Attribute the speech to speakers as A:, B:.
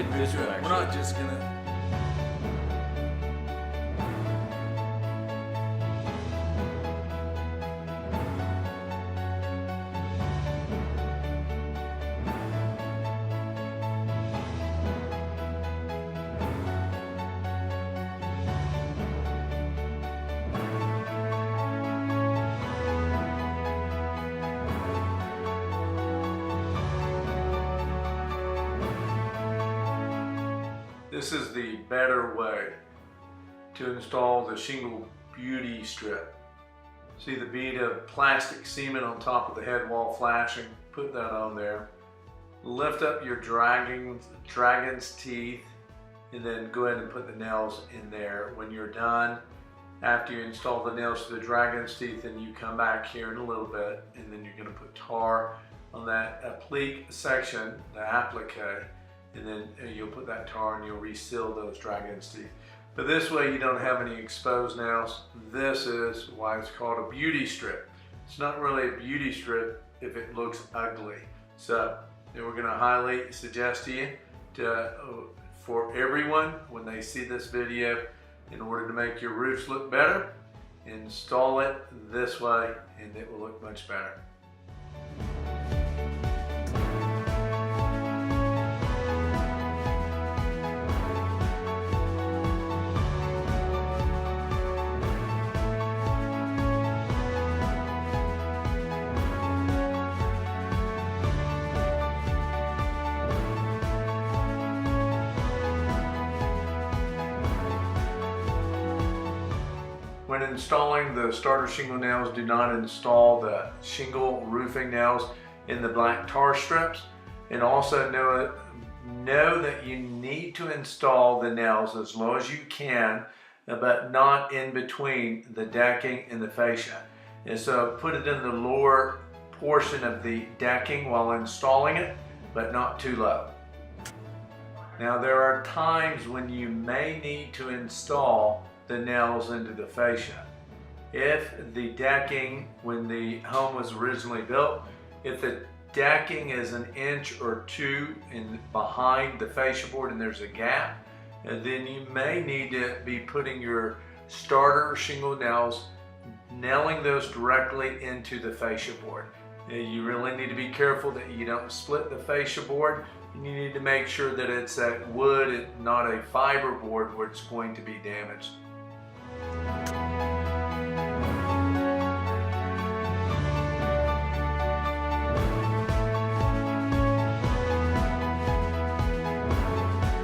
A: individual. We're not just gonna.
B: This is the better way to install the Shingle Beauty Strip. See the bead of plastic cement on top of the head wall flashing? Put that on there. Lift up your dragon's teeth and then go ahead and put the nails in there. When you're done, after you install the nails to the dragon's teeth, then you come back here in a little bit and then you're going to put tar on that applique section, the applique, and then you'll put that tar and you'll reseal those dragon's teeth. But this way you don't have any exposed nails. This is why it's called a beauty strip. It's not really a beauty strip if it looks ugly. So we're going to highly suggest to you for everyone, when they see this video, in order to make your roofs look better, install it this way and it will look much better. When installing the starter shingle nails, do not install the shingle roofing nails in the black tar strips. And also know that you need to install the nails as low as you can, but not in between the decking and the fascia. And so put it in the lower portion of the decking while installing it, but not too low. Now there are times when you may need to install the nails into the fascia. If the decking, when the home was originally built, if the decking is an inch or two behind the fascia board and there's a gap, and then you may need to be putting your starter shingle nails, nailing those directly into the fascia board. You really need to be careful that you don't split the fascia board, and you need to make sure that it's a wood, not a fiber board, where it's going to be damaged.